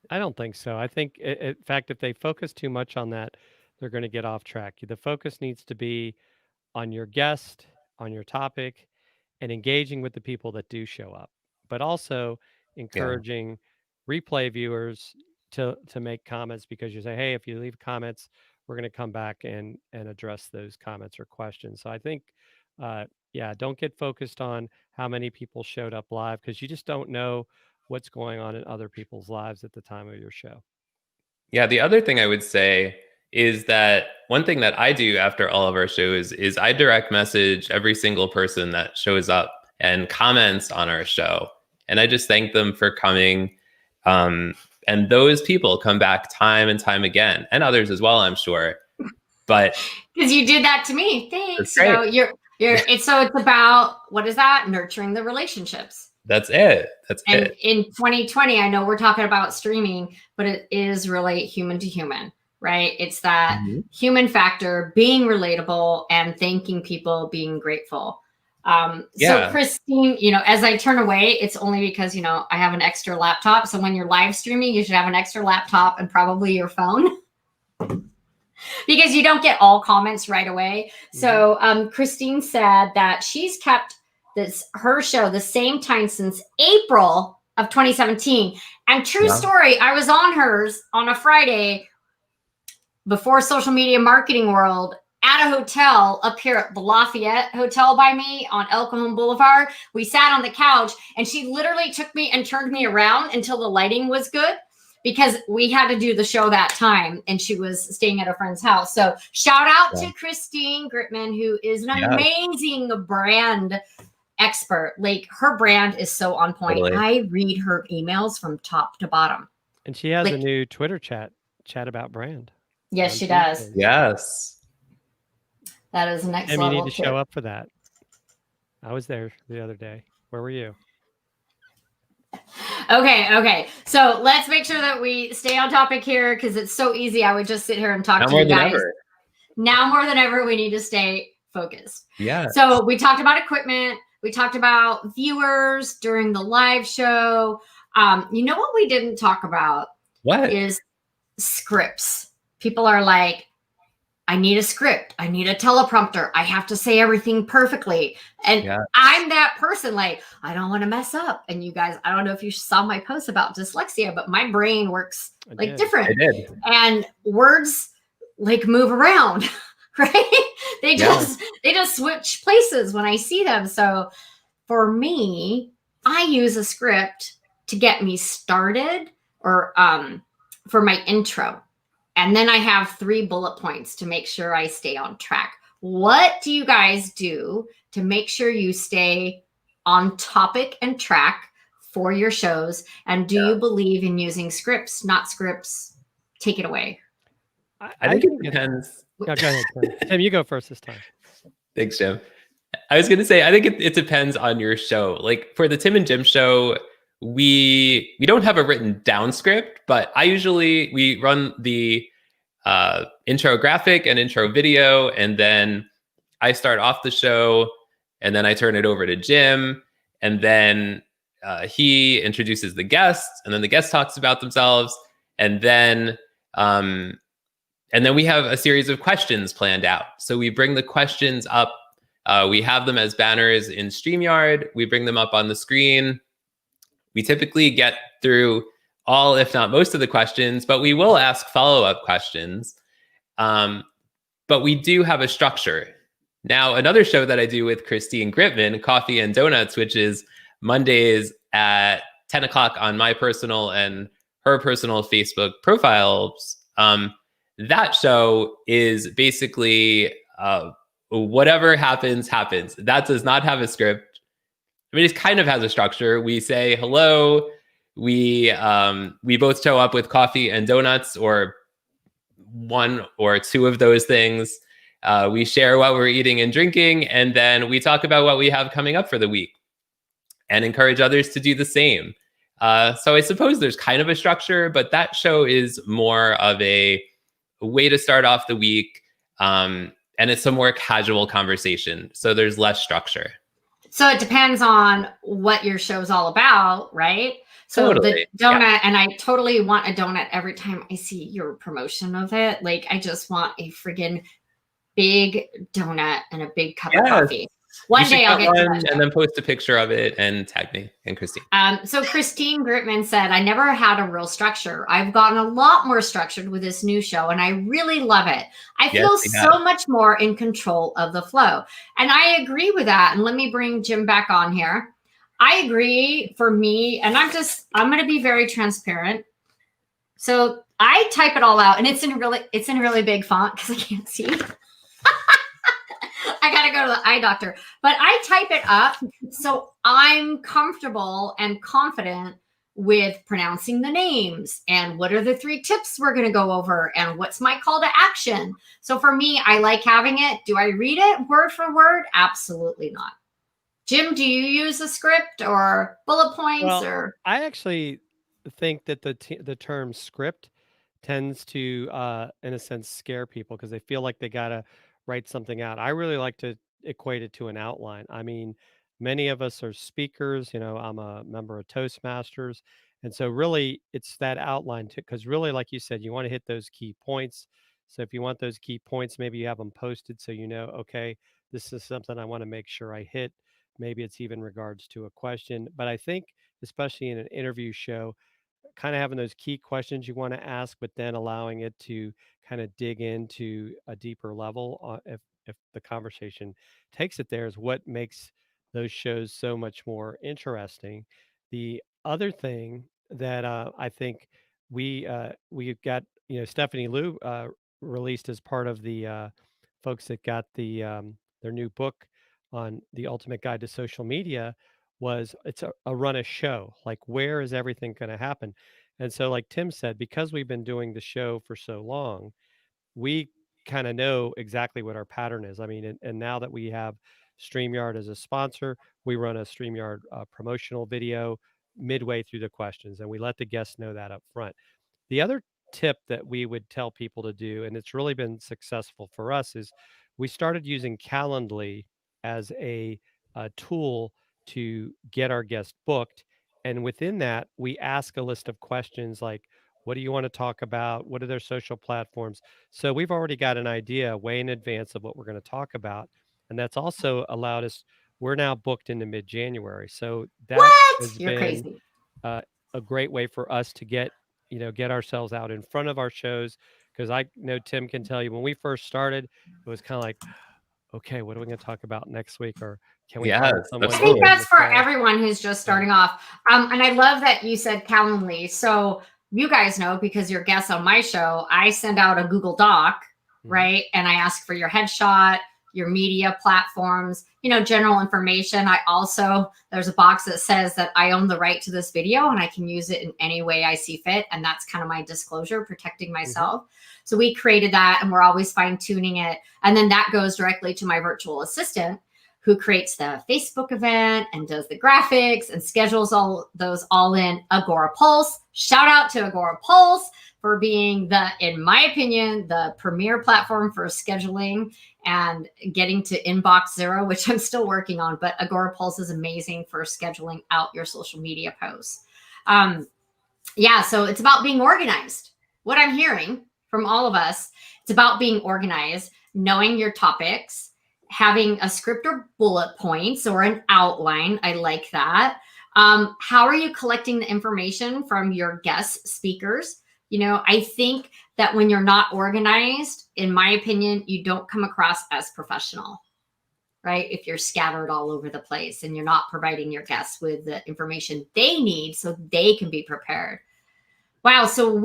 I don't think so. I think, in fact, if they focus too much on that, they're going to get off track. The focus needs to be on your guest, on your topic, and engaging with the people that do show up, but also encouraging replay viewers to make comments, because you say, hey, if you leave comments, we're going to come back and address those comments or questions. So I think, don't get focused on how many people showed up live, because you just don't know what's going on in other people's lives at the time of your show. Yeah, the other thing I would say is that one thing that I do after all of our shows is I direct message every single person that shows up and comments on our show. And I just thank them for coming. And those people come back time and time again, and others as well, I'm sure. But because you did that to me, thanks. It's about, what is that? Nurturing the relationships. That's it. That's And it. in 2020, I know we're talking about streaming, but it is really human to human, right? It's that human factor, being relatable and thanking people, being grateful. So Christine, you know, as I turn away, it's only because, you know, I have an extra laptop. So when you're live streaming, you should have an extra laptop and probably your phone because you don't get all comments right away. So Christine said that she's kept her show the same time since April of 2017. And true story, I was on hers on a Friday before social media marketing world at a hotel up here at the Lafayette Hotel by me on El Cajon Boulevard. We sat on the couch and she literally took me and turned me around until the lighting was good because we had to do the show that time and she was staying at a friend's house. So shout out to Christine Glickman, who is an amazing brand expert. Like her brand is so on point. Totally. I read her emails from top to bottom. And she has a new Twitter chat about brand. Yes, she does. Yes. That is next level. And you need to show up for that. I was there the other day. Where were you? Okay. So let's make sure that we stay on topic here because it's so easy. I would just sit here and talk to you guys. Now more than ever, we need to stay focused. Yeah. So we talked about equipment. We talked about viewers during the live show. You know what we didn't talk about? What? Is scripts. People are like, I need a script. I need a teleprompter. I have to say everything perfectly. And I'm that person, like, I don't want to mess up. And you guys, I don't know if you saw my post about dyslexia, but my brain works like different. I did. And words like move around, right? They just switch places when I see them. So for me, I use a script to get me started or for my intro. And then I have 3 bullet points to make sure I stay on track. What do you guys do to make sure you stay on topic and track for your shows? And do you believe in using scripts, not scripts? Take it away. I think it depends. Go ahead, Tim. Tim, you go first this time. Thanks, Jim. I was going to say, I think it depends on your show. Like for the Tim and Jim show, we don't have a written down script, but we run the intro graphic and intro video, and then I start off the show, and then I turn it over to Jim, and then he introduces the guest, and then the guest talks about themselves, and then we have a series of questions planned out. So we bring the questions up. We have them as banners in StreamYard. We bring them up on the screen. We typically get through all, if not most of the questions, but we will ask follow-up questions. But we do have a structure. Now, another show that I do with Christine Glickman, Coffee and Donuts, which is Mondays at 10 o'clock on my personal and her personal Facebook profiles. That show is basically whatever happens, happens. That does not have a script. I mean, it kind of has a structure. We say hello. We both show up with coffee and donuts, or 1 or 2 of those things. We share what we're eating and drinking, and then we talk about what we have coming up for the week and encourage others to do the same. So I suppose there's kind of a structure, but that show is more of a way to start off the week. And it's a more casual conversation. So there's less structure. So it depends on what your show's all about, right? So the donut, and I totally want a donut every time I see your promotion of it. Like, I just want a friggin' big donut and a big cup of coffee. One day I'll get one and then post a picture of it and tag me and Christine. So Christine Glickman said, I never had a real structure. I've gotten a lot more structured with this new show, and I really love it. I feel so much more in control of the flow. And I agree with that. And let me bring Jim back on here. I agree for me, and I'm going to be very transparent. So I type it all out, and it's in really big font because I can't see. I got to go to the eye doctor, but I type it up so I'm comfortable and confident with pronouncing the names and what are the 3 tips we're going to go over and what's my call to action. So for me, I like having it. Do I read it word for word? Absolutely not. Jim, do you use a script or bullet points Well, or? I actually think that the term script tends to, in a sense, scare people because they feel like they gotta write something out. I really like to equate it to an outline. I mean, many of us are speakers. I'm a member of Toastmasters, and so really, it's that outline too. Because really, like you said, you want to hit those key points. So if you want those key points, maybe you have them posted so you know, okay, this is something I want to make sure I hit. Maybe it's even regards to a question. But I think, especially in an interview show, kind of having those key questions you want to ask, but then allowing it to kind of dig into a deeper level, if the conversation takes it there, is what makes those shows so much more interesting. The other thing that I think we got, Stephanie Liu released as part of the folks that got their new book on the ultimate guide to social media, was it's a run a show, like where is everything going to happen. And so, like Tim said, because we've been doing the show for so long, we kind of know exactly what our pattern is. I mean, and now that we have StreamYard as a sponsor, we run a StreamYard promotional video midway through the questions, and we let the guests know that up front. The other tip that we would tell people to do, and it's really been successful for us, is we started using Calendly as a tool to get our guests booked. And within that, we ask a list of questions like, what do you want to talk about? What are their social platforms? So we've already got an idea way in advance of what we're going to talk about. And that's also allowed us, we're now booked into mid-January. So that What? has You're been crazy. a great way for us to get ourselves out in front of our shows. Because I know Tim can tell you, when we first started, it was kind of like, okay, what are we going to talk about next week? Or can we Yes, find someone I to think absolutely. join that's the for show? everyone who's just Yeah. starting off. And I love that you said Calendly. So you guys know, because you're guests on my show, I send out a Google Doc, right? And I ask for your headshot, your media platforms, general information. I also, there's a box that says that I own the right to this video and I can use it in any way I see fit. And that's kind of my disclosure, protecting myself. So we created that, and we're always fine tuning it. And then that goes directly to my virtual assistant, who creates the Facebook event and does the graphics and schedules all those all in Agorapulse. Shout out to Agorapulse for being in my opinion, the premier platform for scheduling and getting to inbox zero, which I'm still working on, but Agorapulse is amazing for scheduling out your social media posts. So it's about being organized. What I'm hearing from all of us, it's about being organized, knowing your topics, having a script or bullet points or an outline. I like that. How are you collecting the information from your guest speakers? I think that when you're not organized, in my opinion, you don't come across as professional, right? If you're scattered all over the place and you're not providing your guests with the information they need so they can be prepared. Wow. So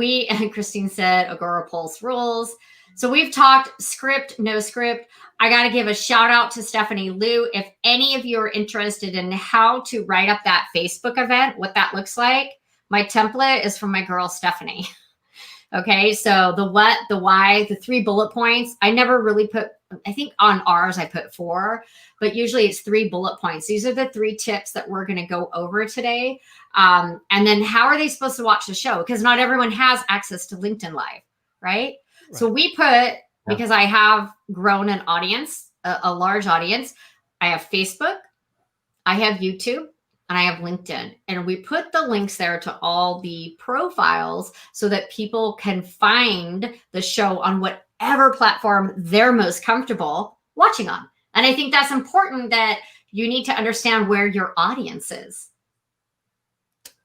Christine said Agorapulse rules. So we've talked script, no script. I got to give a shout out to Stephanie Liu. If any of you are interested in how to write up that Facebook event, what that looks like, my template is from my girl, Stephanie. Okay. So the what, the why, the 3 bullet points. I never really put, I think on ours, I put 4, but usually it's 3 bullet points. These are the 3 tips that we're going to go over today. And then how are they supposed to watch the show? Because not everyone has access to LinkedIn Live, right? So we put, because I have grown an audience, a large audience, I have Facebook, I have YouTube, and I have LinkedIn. And we put the links there to all the profiles so that people can find the show on whatever platform they're most comfortable watching on. And I think that's important, that you need to understand where your audience is.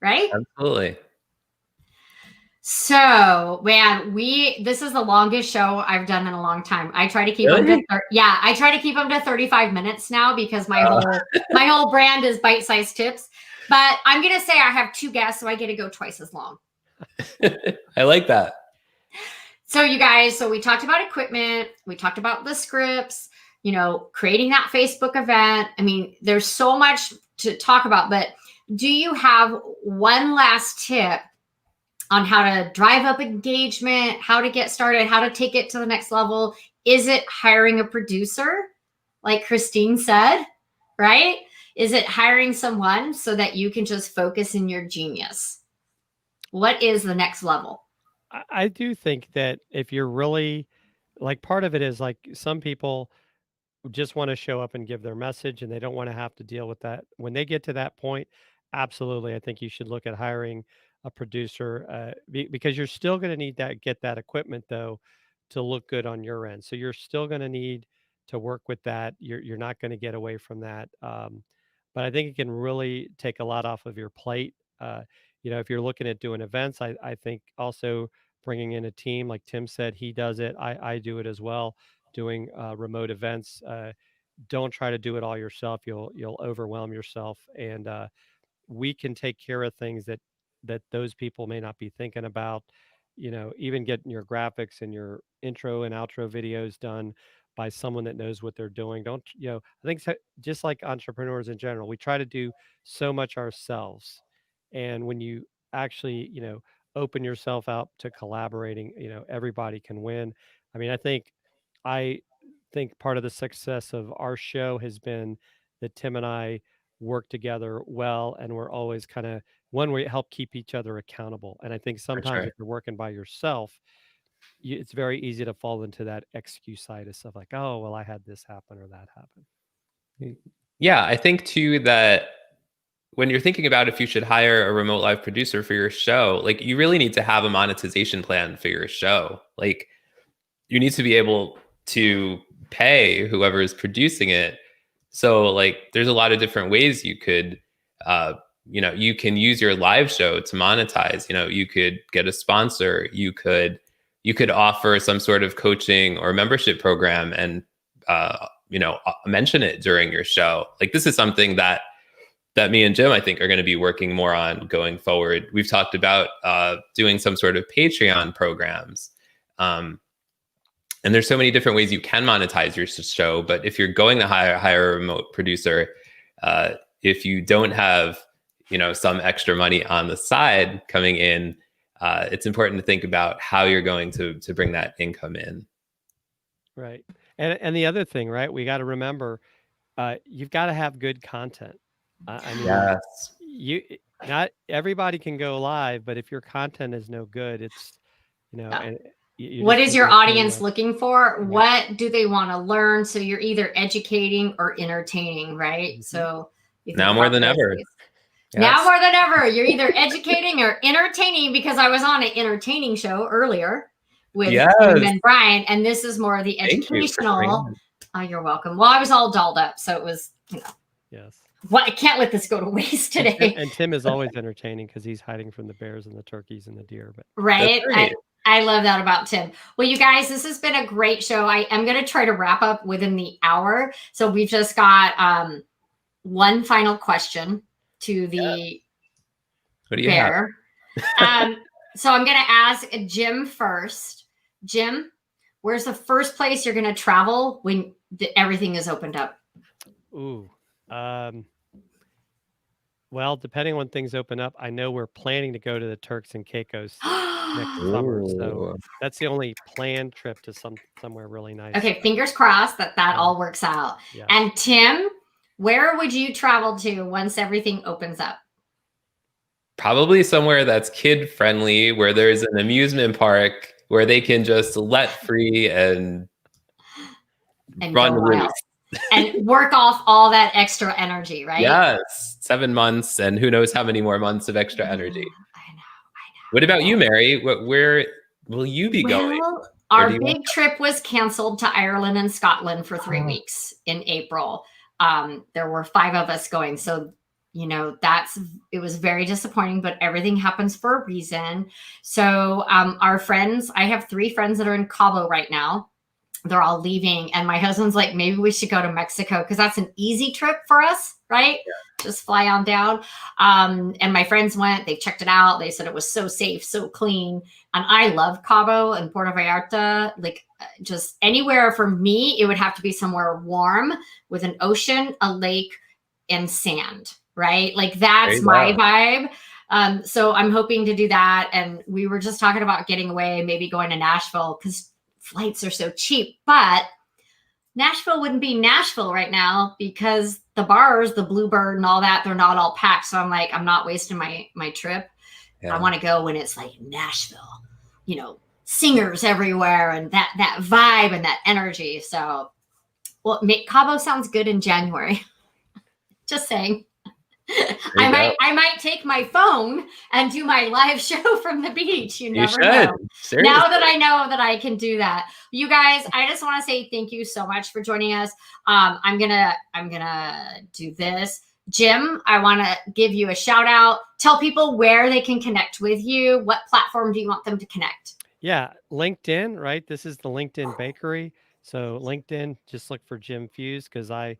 Right? Absolutely. So, man, this is the longest show I've done in a long time. I try to keep them to I try to keep them to 35 minutes now, because my whole brand is bite-sized tips. But I'm going to say I have 2 guests, so I get to go twice as long. I like that. So you guys, we talked about equipment, we talked about the scripts, creating that Facebook event. I mean, there's so much to talk about, but do you have one last tip on how to drive up engagement, how to get started, how to take it to the next level? Is it hiring a producer, like Christine said, right? Is it hiring someone so that you can just focus in your genius? What is the next level? I do think that if you're really like, part of it is like some people just want to show up and give their message and they don't want to have to deal with that. When they get to that point, absolutely, I think you should look at hiring a producer, because you're still going to need that, get that equipment though, to look good on your end. So you're still going to need to work with that. You're not going to get away from that. But I think it can really take a lot off of your plate. If you're looking at doing events, I think also bringing in a team, like Tim said, he does it. I do it as well, doing remote events. Don't try to do it all yourself. You'll overwhelm yourself, and we can take care of things that those people may not be thinking about. Even getting your graphics and your intro and outro videos done by someone that knows what they're doing. Don't I think just like entrepreneurs in general, we try to do so much ourselves, and when you actually open yourself out to collaborating, everybody can win. I mean, I think part of the success of our show has been that Tim and I work together well, and we're always kind of one, we help keep each other accountable. And I think For sometimes sure. if you're working by yourself, it's very easy to fall into that excuse-itis of like, oh, well, I had this happen or that happen. Yeah, I think too that when you're thinking about if you should hire a remote live producer for your show, like you really need to have a monetization plan for your show. Like you need to be able to pay whoever is producing it. So like there's a lot of different ways you could you can use your live show to monetize. You could get a sponsor, you could offer some sort of coaching or membership program and mention it during your show. Like this is something that me and Jim, I think, are going to be working more on going forward. We've talked about doing some sort of Patreon programs. And there's so many different ways you can monetize your show. But if you're going to hire a remote producer, if you don't have, some extra money on the side coming in, it's important to think about how you're going to bring that income in. Right. And the other thing, right, we got to remember, you've got to have good content. I mean, yes. Not everybody can go live, but if your content is no good, it's, and what is your audience looking for? Right. What do they want to learn? So you're either educating or entertaining, right? Mm-hmm. So now more than ever. Yes. Now more than ever, you're either educating or entertaining, because I was on an entertaining show earlier with Tim and Brian, and this is more of the educational. You're welcome. Well, I was all dolled up, so it was, Yes. Well, I can't let this go to waste today. And Tim is always entertaining because he's hiding from the bears and the turkeys and the deer. But right. I love that about Tim. Well, you guys, this has been a great show. I am going to try to wrap up within the hour. So we've just got one final question to the bear. So I'm going to ask Jim first. Jim, where's the first place you're going to travel when everything is opened up? Ooh. Well, depending on when things open up, I know we're planning to go to the Turks and Caicos next summer. So that's the only planned trip to somewhere really nice. Okay, fingers crossed that all works out. Yeah. And Tim, where would you travel to once everything opens up? Probably somewhere that's kid friendly, where there's an amusement park where they can just let free and run loose. And work off all that extra energy, right? Yes, 7 months, and who knows how many more months of extra energy. I know. What about you, Mary? Where will you be going? Our big trip was canceled to Ireland and Scotland for 3 weeks in April. There were 5 of us going, so it was very disappointing, but everything happens for a reason. So our friends, I have 3 friends that are in Cabo right now. They're all leaving, and my husband's like, maybe we should go to Mexico because that's an easy trip for us, right? Yeah. Just fly on down. And my friends went, they checked it out. They said it was so safe, so clean. And I love Cabo and Puerto Vallarta. Like just anywhere for me, it would have to be somewhere warm with an ocean, a lake, and sand, right? Like that's my vibe. So I'm hoping to do that. And we were just talking about getting away, maybe going to Nashville because flights are so cheap. But Nashville wouldn't be Nashville right now because the bars, the Bluebird and all that, they're not all packed. So I'm like, I'm not wasting my trip. Yeah. I want to go when it's like Nashville, you know, singers everywhere and that vibe and that energy. So, well, Cabo sounds good in January. Just saying. I might take my phone and do my live show from the beach. You never know. Seriously. Now that I know that I can do that, you guys, I just want to say thank you so much for joining us. I'm gonna do this. Jim, I want to give you a shout out. Tell people where they can connect with you. What platform do you want them to connect? Yeah, LinkedIn, right? This is the LinkedIn Bakery. So LinkedIn, just look for Jim Fuhs because I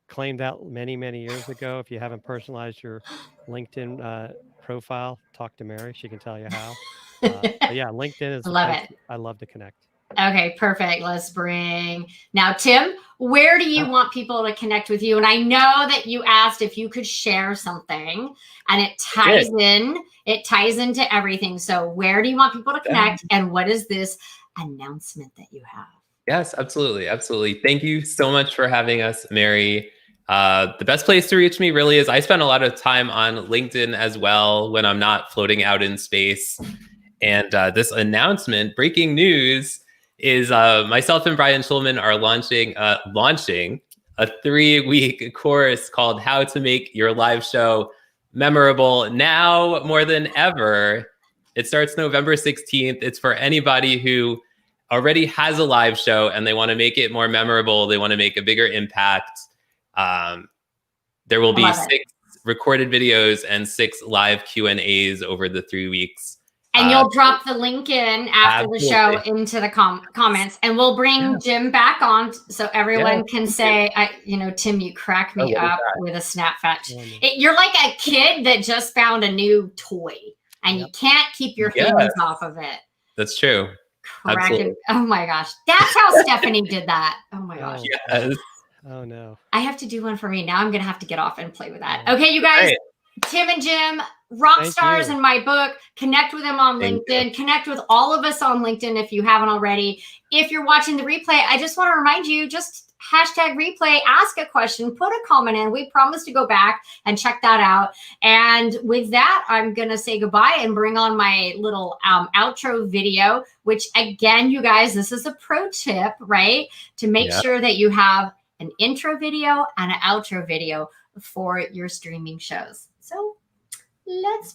claimed that many years ago. If you haven't personalized your LinkedIn profile, talk to Mary. She can tell you how. But yeah, LinkedIn is the place I love to connect. Okay, perfect. Let's bring now Tim. Where do you want people to connect with you? And I know that you asked if you could share something, and it ties in. It ties into everything. So where do you want people to connect, and what is this announcement that you have? Yes, absolutely, absolutely. Thank you so much for having us, Mary. The best place to reach me really is I spend a lot of time on LinkedIn as well when I'm not floating out in space. And this announcement, breaking news, is myself and Brian Schulman are launching a 3-week course called How to Make Your Live Show Memorable Now More Than Ever. It starts November 16th. It's for anybody who already has a live show and they want to make it more memorable. They want to make a bigger impact. There will be 6 recorded videos and 6 live Q&As over the 3 weeks. And you'll drop the link in after the show into the comments, and we'll bring Jim back on so everyone can say, you know, Tim, you crack me up with a snap fetch. You're like a kid that just found a new toy and you can't keep your hands off of it. That's true. Cracking. Oh my gosh. That's how Stephanie did that. Oh my gosh. Yes. Oh no. I have to do one for me. Now I'm going to have to get off and play with that. Okay, you guys, Tim and Jim, rock stars in my book. Connect with them on LinkedIn. Connect with all of us on LinkedIn if you haven't already. If you're watching the replay, I just want to remind you, just hashtag replay, ask a question, put a comment in. We promise to go back and check that out. And with that, I'm going to say goodbye and bring on my little outro video, which again, you guys, this is a pro tip, right? To make sure that you have an intro video and an outro video for your streaming shows. So let's